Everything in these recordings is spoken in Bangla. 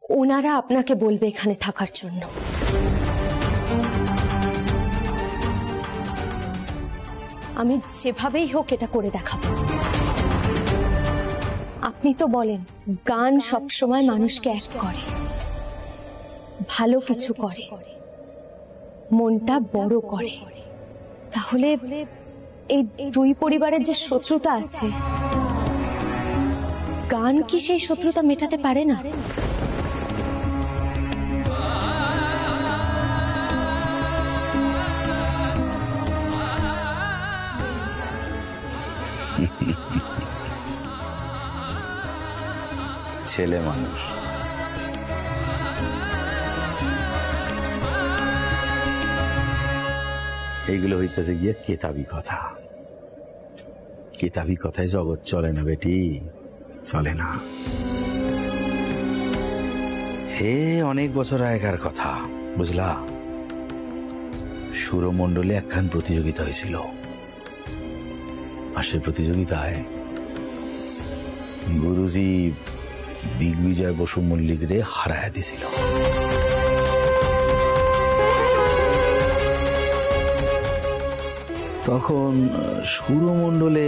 ওনারা আপনাকে বলবে এখানে থাকার জন্য। আমি যেভাবেই হোক এটা করে দেখাবো। আপনি তো বলেন গান সবসময় মানুষকে এক করে, ভালো কিছু করে, মনটা বড় করে। তাহলে এই দুই পরিবারের যে শত্রুতা আছে, গান কি সেই শত্রুতা মেটাতে পারে না? ছেলে মানুষ, এইগুলো হইতেছে গিয়ে কেতাবি কথা। কেতাবি কথায় জগৎ চলে না বেটি, চলে না। হে অনেক বছর আগেকার কথা, বুঝলা। সুরমণ্ডলে একখান প্রতিযোগিতা হয়েছিল, আর সেই প্রতিযোগিতায় গুরুজি দিগ্বিজয় বসু মল্লিক রে হারায় দিছিল। তখন সুরমণ্ডলে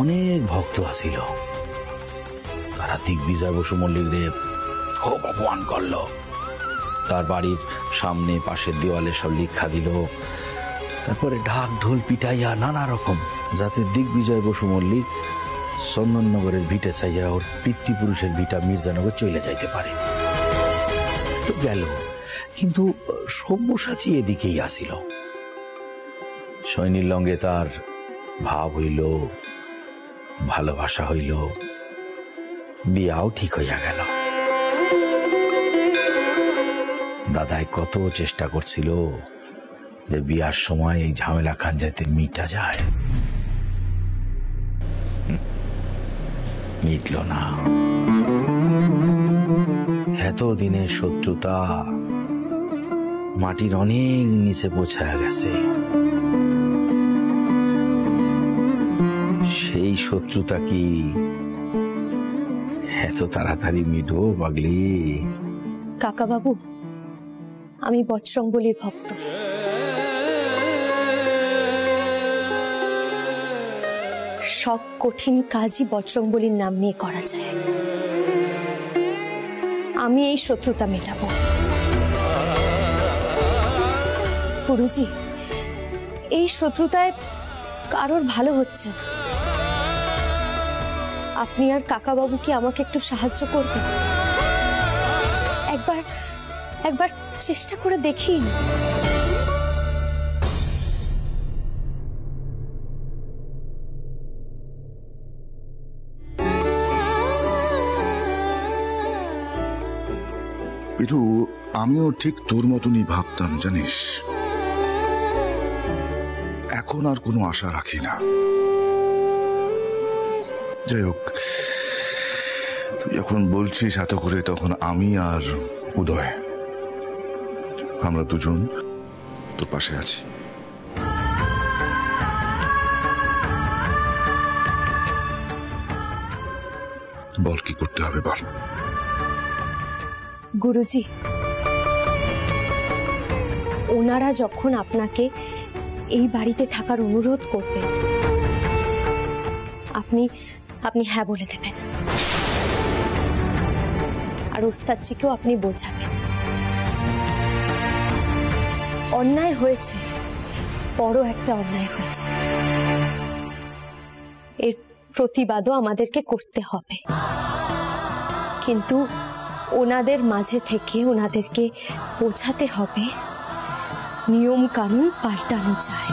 অনেক ভক্ত আছিল, তারা দিগ্বিজয় বসু মল্লিক রে খুব অপমান করল। তার বাড়ির সামনে পাশের দেওয়ালে সব লিখা দিল, তারপরে ঢাক ঢোল পিটাইয়া নানা রকম, যাতে দিগ্বিজয় বসু মল্লিক চন্দননগরের ভিটে চাইয়া ওর পিতৃপুরুষের ভিটা মির্জানগর চলে যাইতে পারে। তো গেল, কিন্তু সব্যসাচী এদিকেই আসিল। সৈনীর লঙ্গে তার ভাব হইল, ভালোবাসা হইল, বিয়াও ঠিক হইয়া গেল। দাদাই কত চেষ্টা করছিল যে বিয়ার সময় এই ঝামেলা খান যাতে মিটা যায়, মিটল না। এত দিনের শত্রুতা মাটির অনেক নিচে পৌঁছায় গেছে। সেই শত্রুতা কি এত তাড়াতাড়ি মিটবো পাগলি? কাকা বাবু, আমি বজরংবলীর ভক্ত। সব কঠিন কাজই বজরংবলীর নাম নিয়ে করা যায়। আমি এই শত্রুতা মেটাবো। গুরুজি, এই শত্রুতায় কারোর ভালো হচ্ছে না। আপনি আর কাকা বাবু কি আমাকে একটু সাহায্য করবেন? একবার চেষ্টা করে দেখি। পিটু, আমিও ঠিক তোর মতনই ভাবতাম জানিস। এখন আর কোনো আশা রাখি না। যাই হোক, তুই যখন বলছিস এত করে, তখন আমি আর উদয়, আমরা দুজন তোর পাশে আছি। বল কি করতে হবে, বল। গুরুজি, ওনারা যখন আপনাকে এই বাড়িতে থাকার অনুরোধ করবেন, আপনি হ্যাঁ বলে দেবেন। আর ওস্তাদজিকেও আপনি বোঝাবেন অন্যায় হয়েছে, বড় একটা অন্যায় হয়েছে, এর প্রতিবাদও আমাদেরকে করতে হবে। কিন্তু ওনাদের মাঝে থেকে ওনাদেরকে বোঝাতে হবে নিয়ম কানুন পাল্টানো যায়।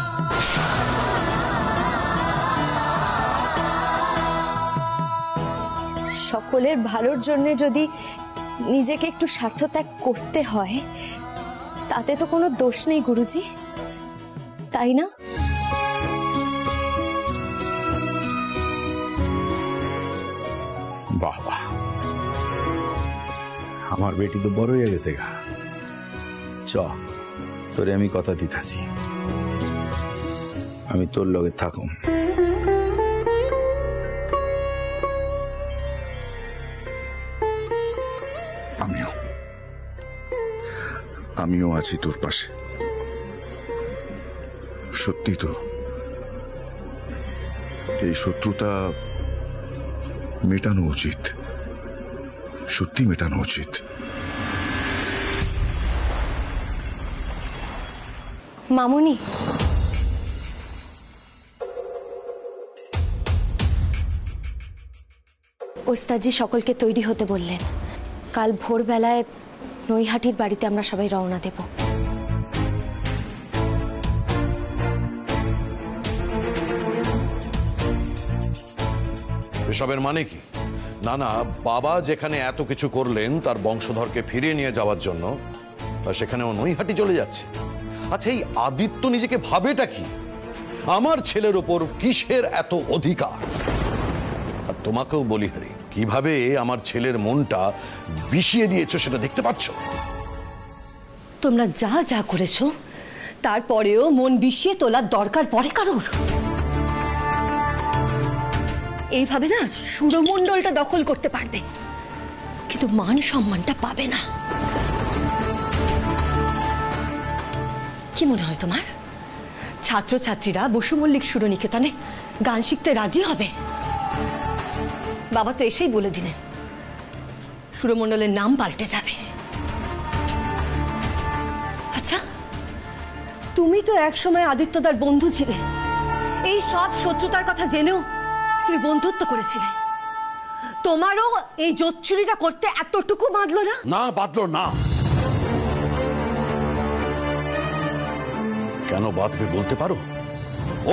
সকলের ভালোর জন্য যদি নিজেকে একটু স্বার্থত্যাগ করতে হয়, তাতে তো কোনো দোষ নেই গুরুজি, তাই না? বাহ বাহ, আমার বেটি তো বড় হয়ে গেছে গা। চ, তোরে আমি কথা দিতেছি, আমি তোর লগে থাকুম। আমিও আছি তোর পাশে। সত্যি তো এই শত্রুতা মেটানো উচিত, সত্যি মেটানো উচিত। মামুনি, ওস্তাদজি সকলকে তৈরি হতে বললেন। কাল ভোরবেলায় নৈহাটির বাড়িতে আমরা সবাই রওনা দেব। এসবের মানে কি? না না, বাবা যেখানে এত কিছু করলেন তার বংশধরকে ফিরিয়ে নিয়ে যাওয়ার জন্য, তা সেখানেও নৈহাটি চলে যাচ্ছে। আচ্ছা, এই আদিত্য নিজেকে ভাবেটা কি? আমার ছেলের ওপর কিসের এত অধিকার? আর তোমাকেও বলি হারি, কিভাবে আমার ছেলের মনটা বিষিয়ে দিয়েছো সেটা দেখতে পাচ্ছ? তোমরা যা যা করেছো তারপরেও মন বিষিয়ে তোলার দরকার পড়ে কারোর? এইভাবে না সুরমণ্ডলটা দখল করতে পারবে, কিন্তু মান সম্মানটা পাবে না। কি মনে হয় তোমার ছাত্রছাত্রীরা বসু মল্লিক সুরনিকেতনে গান শিখতে রাজি হবে? বাবা তো এসেই বলে দিলেন সুরমণ্ডলের নাম পাল্টে যাবে। আচ্ছা, তুমি তো একসময় আদিত্যদার বন্ধু ছিলে, এই সব শত্রুতার কথা জেনেও তুমি বন্ধুত্ব করেছিলে। তোমারও এই জোচ্চুরিটা করতে এতটুকু বাঁধলো না? না, বাঁধলো না। কেন বাঁধবে বলতে পারো?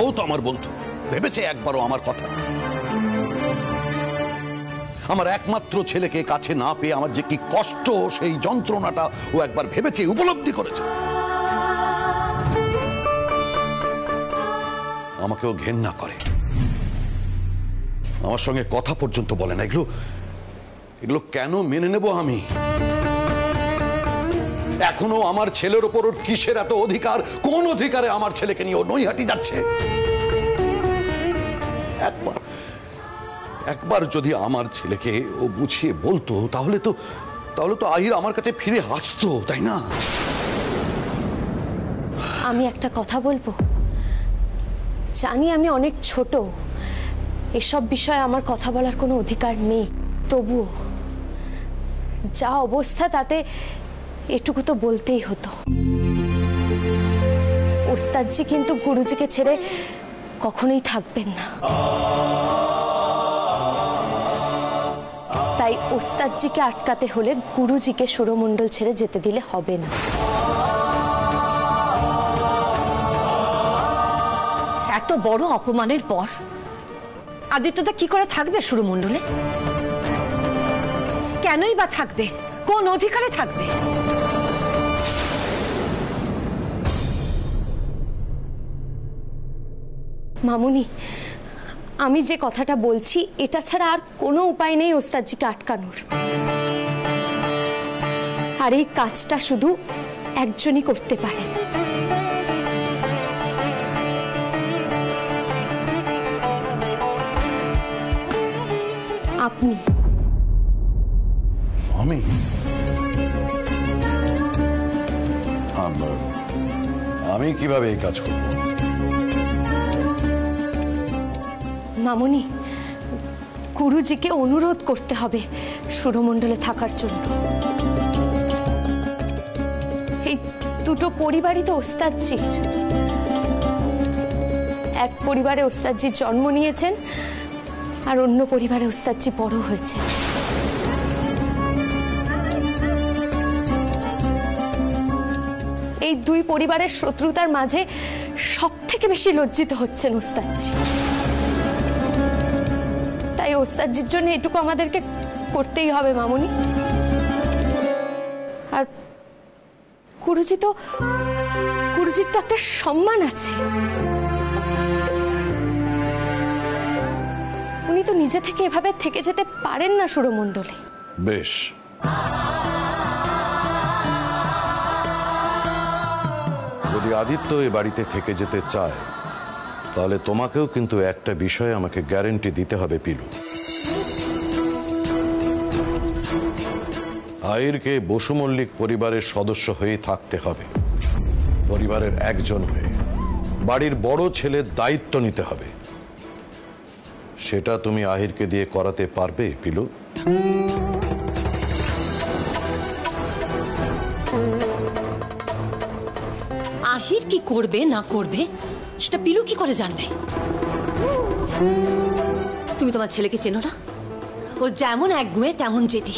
ও তো আমার বন্ধু, ভেবেছে একবারও আমার কথা? আমার একমাত্র ছেলেকে কাছে না পেয়ে আমার যে কি কষ্ট, সেই যন্ত্রণাটা ও একবার ভেবেছে, উপলব্ধি করেছে। আমাকেও ঘেন্না করে, আমার সঙ্গে কথা পর্যন্ত বলে না। এগুলো কেন মেনে নেব আমি? এখনো আমার ছেলের ওপর ওর কিসের এত অধিকার? কোন অধিকারে আমার ছেলেকে নিয়ে ও নৈহাটি যাচ্ছে? একবার যদি আমার ছেলেকে ও বুঝিয়ে বলতো, তাহলে তো আহির আমার কাছে ফিরে আসতো, তাই না? আমি একটা কথা বলবো। জানি আমি অনেক ছোট, এসব বিষয়ে আমার কথা বলার কোনো অধিকার নেই, তবুও যা অবস্থা তাতে এটুকু তো বলতেই হতো। ওস্তাদজি কিন্তু গুরুজিকে ছেড়ে কখনোই থাকবেন না, তাই ওস্তাদজিকে আটকাতে হলে গুরুজিকে সুরমণ্ডল ছেড়ে যেতে দিলে হবে না। এত বড় অপমানের পর আদিত্যদা কি করে থাকবে সুরমণ্ডলে? কেনই বা থাকবে? কোন অধিকারে থাকবে? মামুনি, আমি যে কথাটা বলছি এটা ছাড়া আর কোনো উপায় নেই ওস্তাদজিকে আটকানোর। আর এই কাজটা শুধু একজনই করতে পারেন। আপনি। আমি? আমি কিভাবে এই কাজ করব? মামুনি, গুরুজিকে অনুরোধ করতে হবে সুরমণ্ডলে থাকার জন্য। এই দুটো পরিবারই তো ওস্তাদজির। এক পরিবারে ওস্তাদজি জন্ম নিয়েছেন, আর অন্য পরিবারে ওস্তাদজি বড় হয়েছে। এই দুই পরিবারের শত্রুতার মাঝে সব থেকে বেশি লজ্জিত হচ্ছেন ওস্তাদজি। তাই ওস্তাদজির জন্য এটুকু আমাদেরকে করতেই হবে মামুনি। আর গুরুজির তো একটা সম্মান আছে। উনি তো নিজে থেকে এভাবে থেকে যেতে পারেন না সুরমণ্ডলে। বেশ, যদি আদিত্য এ বাড়িতে থেকে যেতে চায়, তাহলে তোমাকেও কিন্তু একটা বিষয়ে আমাকে গ্যারান্টি দিতে হবে পিলু। আহিরকে বসু মল্লিক পরিবারের সদস্য হয়ে থাকতে হবে, পরিবারের একজন হয়ে বাড়ির বড় ছেলের দায়িত্ব নিতে হবে। সেটা তুমি আহিরকে দিয়ে করাতে পারবে পিলু? আহির কি করবে না করবে সেটা পিলু কি করে জানবে? তুমি তোমার ছেলেকে চেনো না? ও যেমন একগুঁয়ে তেমন জেদি।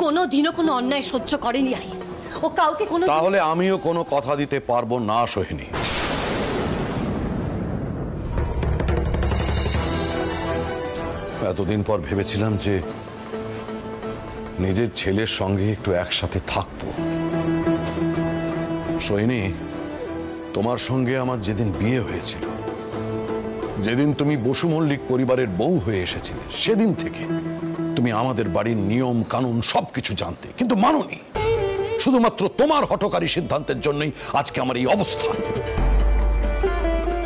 কোনো দিনও কোনো অন্যায় সহ্য করেনি আহির। ও কাউকে কোনো তাহলে আমিও কোনো কথা দিতে পারবো না সোহিনী। এতদিন পর ভেবেছিলাম যে নিজের ছেলের সঙ্গে একটু একসাথে থাকবো। সোহিনী, তোমার সঙ্গে আমার যেদিন বিয়ে হয়েছিল, যেদিন তুমি বসু মল্লিক পরিবারের বউ হয়ে এসেছিলে, সেদিন থেকে তুমি আমাদের বাড়ির নিয়ম কানুন সবকিছু জানতে, কিন্তু মানোনি। শুধুমাত্র তোমার হঠকারী সিদ্ধান্তের জন্যই আজকে আমার এই অবস্থা।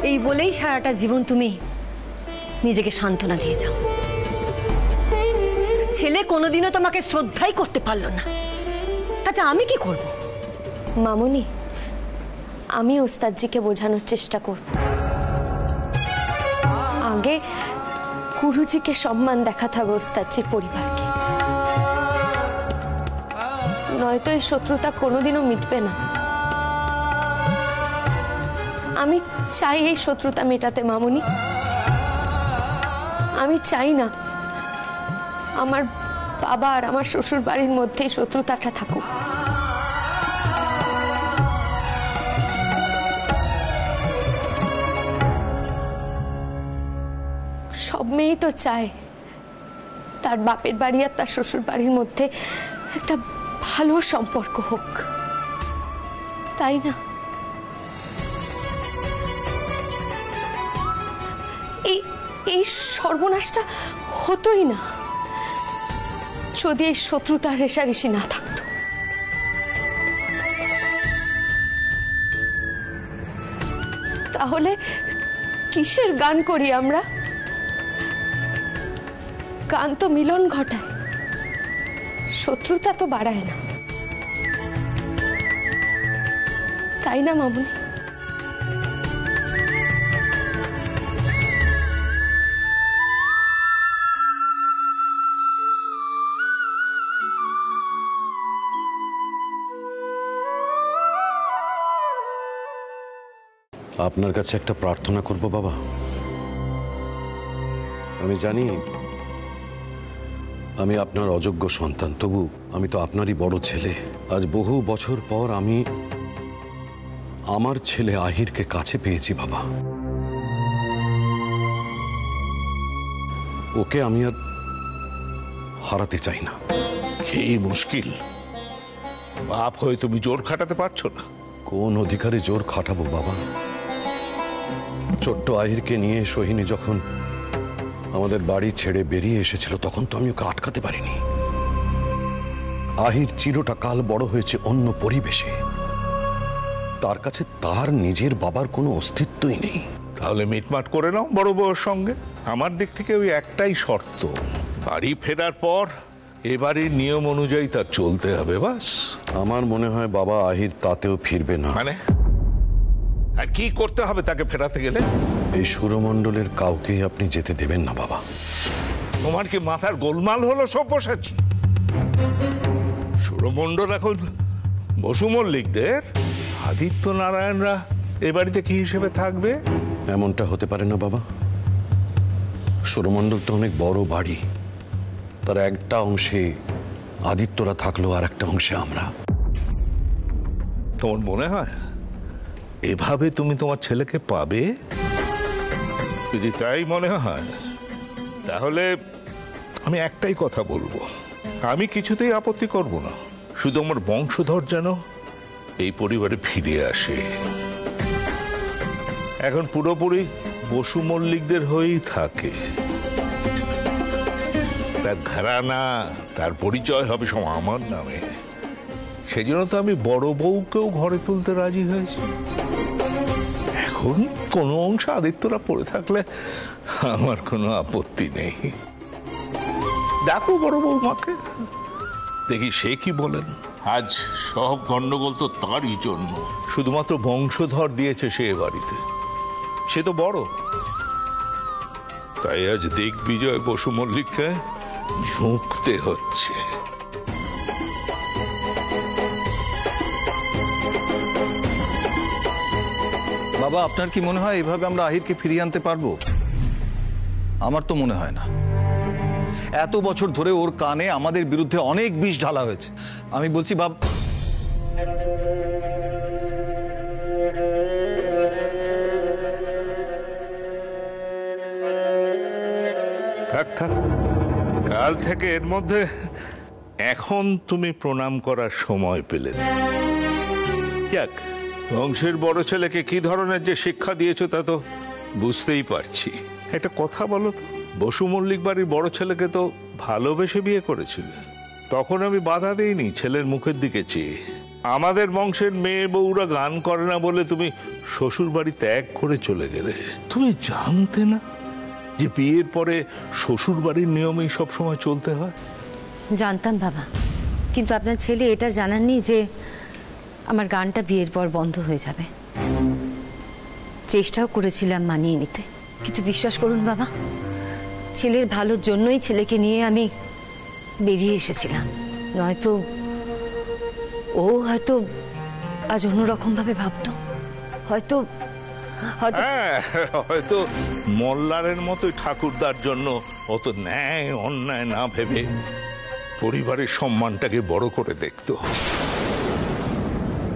এই বলেই সারাটা জীবন তুমি নিজেকে সান্ত্বনা দিয়ে যাও। ছেলে কোনোদিনও তোমাকে শ্রদ্ধাই করতে পারলো না, তাতে আমি কি করব? মামুনি, আমি ওস্তাদজিকে বোঝানোর চেষ্টা করব। আগে গুরুজিকে সম্মান দেখাতে হবে ওস্তাদজির পরিবারকে, নয়তো এই শত্রুতা কোনোদিনও মিটবে না। আমি চাই এই শত্রুতা মেটাতে মামুনি। আমি চাই না আমার বাবা আর আমার শ্বশুর বাড়ির মধ্যে এই শত্রুতাটা থাকুক। সব মেয়েই তো চায় তার বাপের বাড়ি আর তার শ্বশুর বাড়ির মধ্যে একটা ভালো সম্পর্ক হোক, তাই না? এই সর্বনাশটা হতোই না যদি এই শত্রুতার রেষারেষি না থাকতো। তাহলে কিসের গান করি আমরা? গান তো মিলন ঘটায়, শত্রুতা তো বাড়ায় না, তাই না মামুনি? আপনার কাছে একটা প্রার্থনা করব বাবা। আমি জানি আমি আপনার অযোগ্য সন্তান, তবু আমি তো আপনারই বড় ছেলে। আজ বহু বছর পর আমি আমার ছেলে আহিরকে কাছে পেয়েছি বাবা। ওকে আমি আর হারাতে চাই না। কি মুশকিল, বাপ হয়ে তুমি জোর খাটাতে পারছো না? কোন অধিকারে জোর খাটাবো বাবা? ছোট্ট আহিরকে নিয়ে সোহিনী যখন আমাদের বাড়ি ছেড়ে বেরিয়ে এসেছিল, তখন তো আমি ওকে আটকাতে পারিনি। আহির চিরটা কাল বড় হয়েছে অন্য পরিবেশে, তার কাছে তার নিজের বাবার কোনো অস্তিত্বই নেই। তাহলে মিটমাট করে নাও বড় বউর সঙ্গে। আমার দিক থেকে ওই একটাই শর্ত, বাড়ি ফেরার পর এ বাড়ির নিয়ম অনুযায়ী তার চলতে হবে, বাস। আমার মনে হয় বাবা আহির তাতেও ফিরবে না। মানে আর কি করতে হবে তাকে ফেরাতে গেলে? এই সুরমণ্ডলের কাউকে আপনি যেতে দেবেন না বাবা। তোমার কি মাথার গোলমাল হলো সব্যসাচী? সুরমণ্ডল এখন বসু মল্লিকদের, আদিত্য নারায়ণরা এ বাড়িতে কি হিসেবে থাকবে? এমনটা হতে পারে না বাবা। সুরমণ্ডল তো অনেক বড় বাড়ি, তার একটা অংশে আদিত্যরা থাকলো আর একটা অংশে আমরা। তোমার মনে হয় এভাবে তুমি তোমার ছেলেকে পাবে? যদি তাই মনে হয় তাহলে আমি একটাই কথা বলবো, আমি কিছুতেই আপত্তি করব না, শুধু আমার বংশধর যেন এই পরিবারে ফিরে আসে। এখন পুরোপুরি বসু মল্লিকদের হয়েই থাকে, তার ঘরানা তার পরিচয় হবে সব আমার নামে। সেই জন্য তো আমি বড় বউকেও ঘরে তুলতে রাজি হয়েছি। এখন কোনো অংশ আদিত্যরা পড়ে থাকলে আমার কোনো আপত্তি নেই। ডাকো বড় বৌমাকে, দেখি সে কি বলেন। আজ সব গন্ডগোল তো তারই জন্য, শুধুমাত্র বংশধর দিয়েছে সে বাড়িতে, সে তো বড়। তাই আজ দিগ্বিজয় বসু মল্লিককে ঝুঁকতে হচ্ছে। বাবা, আপনার কি মনে হয় এভাবে আমরা আহিরকে ফিরিয়ে আনতে পারবো? আমার তো মনে হয় না। এত বছর ধরে ওর কানে আমাদের বিরুদ্ধে অনেক বিষ ঢালা হয়েছে। আমি বলছি থাক থাক, কাল থেকে এর মধ্যে এখন তুমি প্রণাম করার সময় পেলে। যাক, বংশের বড় ছেলেকে কি ধরনের যে শিক্ষা দিয়েছো তা তো বুঝতেই পারছি। একটা কথা বলো তো, বসু মল্লিক বাড়ির বড় ছেলেকে তো ভালোবেসে বিয়ে করেছিল, তখন আমি বাধা দেইনি ছেলের মুখের দিকে চেয়ে। আমাদের বংশের মেয়ে বউরা গান করে না বলে তুমি শ্বশুর বাড়ি ত্যাগ করে চলে গেলে। তুমি জানতে না যে বিয়ের পরে শ্বশুর বাড়ির নিয়মেই সবসময় চলতে হয়? জানতাম বাবা, কিন্তু আপনার ছেলে এটা জানাননি যে আমার গানটা বিয়ের পর বন্ধ হয়ে যাবে। চেষ্টাও করেছিলাম মানিয়ে নিতে, কিন্তু বিশ্বাস করুন বাবা, ছেলের ভালোর জন্যই ছেলেকে নিয়ে আমি বেরিয়ে এসেছিলাম। নয়তো ও হয়তো আজ অন্যরকম ভাবে ভাবতো। হয়তো হয়তো মল্লারের মতোই ঠাকুরদার জন্য অত ন্যায় অন্যায় না ভেবে পরিবারের সম্মানটাকে বড় করে দেখতো।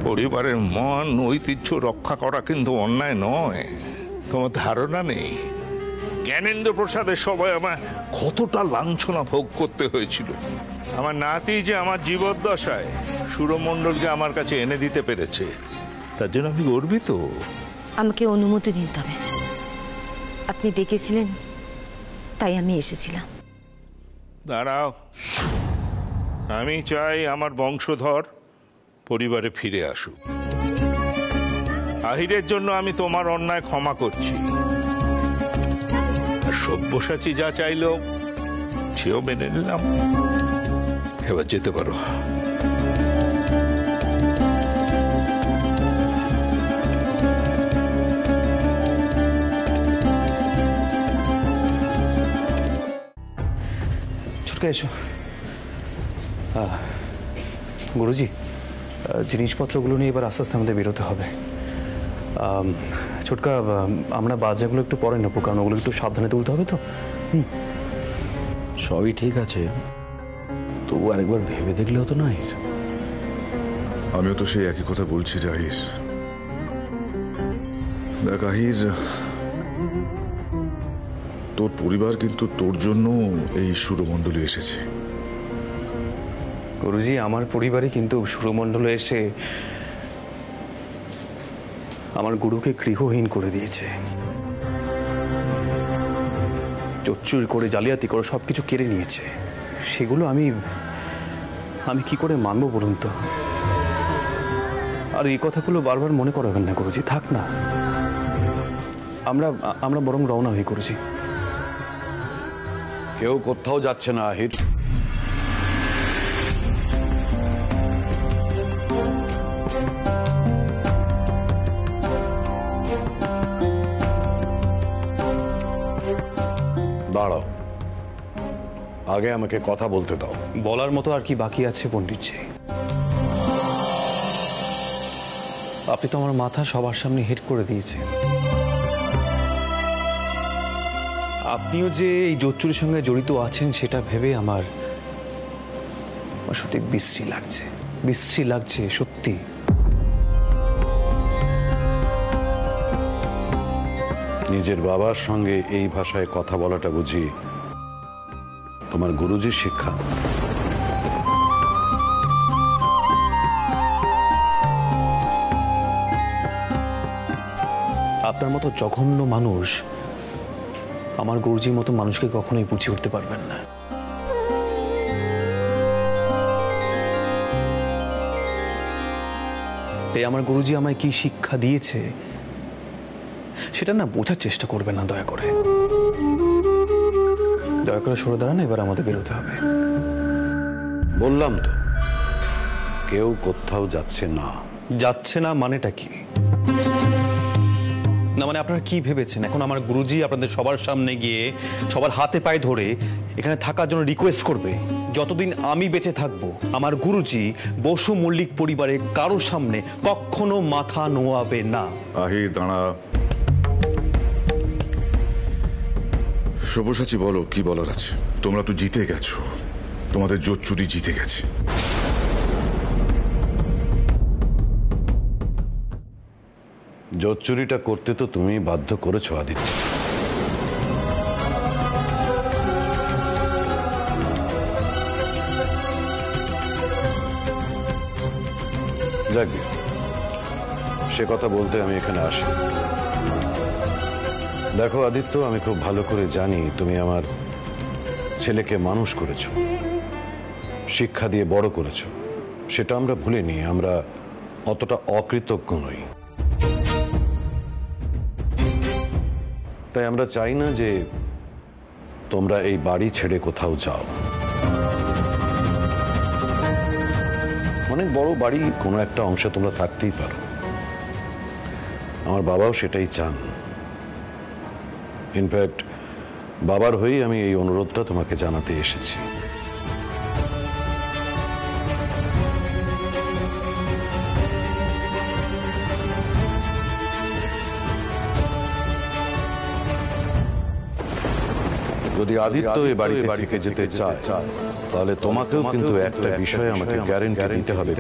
পরিবারের মান ঐতিহ্য রক্ষা করা কিন্তু অন্যায় নয়। তোমার ধারণা নেই জ্ঞানেন্দ্র প্রসাদের সবাই আমার কতটা লাঞ্ছনা ভোগ করতে হয়েছিল। আমার নাতি যে আমার জীবদ্দশায় সুরমণ্ডলকে আমার কাছে এনে দিতে পেরেছে, তার জন্য আমি গর্বিত। আমাকে অনুমতি দিন, তবে আপনি ডেকেছিলেন তাই আমি এসেছিলাম। দাঁড়াও, আমি চাই আমার বংশধর পরিবারে ফিরে আসুক। আহিরের জন্য আমি তোমার অন্যায় ক্ষমা করছি। সব্যসাচী যা চাইল সেও মেনে নিলাম। এবার যেতে পারো। ছুটকা এসো। গুরুজি, জিনিসপত্রগুলো নিয়ে এবার আস্তে আস্তে আমাদের বেরোতে হবে। ছোটকা, আমরা বাজারগুলো একটু পরে নেবো, কারণ ওগুলো একটু সাবধানে তুলতে হবে তো। সবই ঠিক আছে, তবু আরেকবার ভেবে দেখলে হতো না। আমিও তো সেই একই কথা বলছি যে আহির, দেখ আহির, তোর পরিবার কিন্তু তোর জন্য এই সুরমণ্ডলে এসেছে। গুরুজি, আমার পরিবারে কিন্তু সুরমণ্ডলে এসে আমার গুরুকে গৃহহীন করে দিয়েছে। চুরি করে, জালিয়াতি করে সবকিছু কেড়ে নিয়েছে। সেগুলো আমি কি করে মানবো বলুন তো? আর এই কথাগুলো বারবার মনে করাবেন না গুরুজি, থাক না। আমরা বরং রওনা হয়ে গুরুজি। কেউ কোথাও যাচ্ছে না আহির। দাঁড়াও, আগে আমাকে কথা বলতে দাও। বলার মতো আর কি বাকি আছে পণ্ডিতজি? আপনি তো আমার মাথা সবার সামনে হেড করে দিয়েছেন। আপনিও যে এই জোচ্চুরির সঙ্গে জড়িত আছেন সেটা ভেবে আমার সত্যি বিশ্রী লাগছে সত্যি। নিজের বাবার সঙ্গে এই ভাষায় কথা বলাটা বুঝি তোমার গুরুজির শিক্ষা? আপনার মতো জঘন্য মানুষ আমার গুরুজির মতো মানুষকে কখনোই বুঝিয়ে উঠতে পারবেন না। তাই আমার গুরুজি আমায় কি শিক্ষা দিয়েছে সেটা না বোঝার চেষ্টা করবেন না, দয়া করে সরে দাঁড়ান। এবার আমাদের বেরোতে হবে। বললাম তো কেউ কোথাও যাচ্ছে না। যাচ্ছে না মানেটা কি? না মানে আপনারা কি ভেবেছেন এখন আমার গুরুজি আপনাদের সবার সামনে গিয়ে সবার হাতে পায়ে ধরে এখানে থাকার জন্য রিকোয়েস্ট করবে? যতদিন আমি বেঁচে থাকবো আমার গুরুজি বসু মল্লিক পরিবারের কারোর সামনে কখনো মাথা নোয়াবে না। আহির দাঁড়া। সব্যসাচী বলো, কি বলার আছে? তোমরা তো জিতে গেছো, তোমাদের জোচ্চুরি জিতে গেছে। জোচ্চুরিটা করতে তো তুমি বাধ্য করেছো আদিত্য। যাক, সে কথা বলতে আমি এখানে আসি। দেখো আদিত্য, আমি খুব ভালো করে জানি তুমি আমার ছেলেকে মানুষ করেছো, শিক্ষা দিয়ে বড় করেছো। সেটা আমরা ভুলিনি, আমরা অতটা অকৃতজ্ঞ নই। তাই আমরা চাই না যে তোমরা এই বাড়ি ছেড়ে কোথাও যাও। অনেক বড় বাড়ি, কোনো একটা অংশে তোমরা থাকতেই পারো। আমার বাবাও সেটাই চান। ইনফ্যাক্ট বাবার হয়েই আমি এই অনুরোধটা তোমাকে জানাতে এসেছি। যদি আদিত্য এই বাড়িতে থেকে যেতে চায় তাহলে তোমাকেও কিন্তু একটা বিষয় আমাকে গ্যারান্টি দিতে হবে।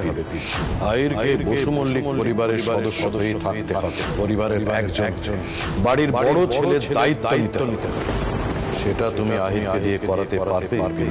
আহিরকে বসু মল্লিক পরিবারের সদস্য হয়ে থাকতে হবে, পরিবারের একজন, বাড়ির বড় ছেলের দায়িত্ব নিতে হবে। সেটা তুমি আহিরকে দিয়ে করাতে পারবে?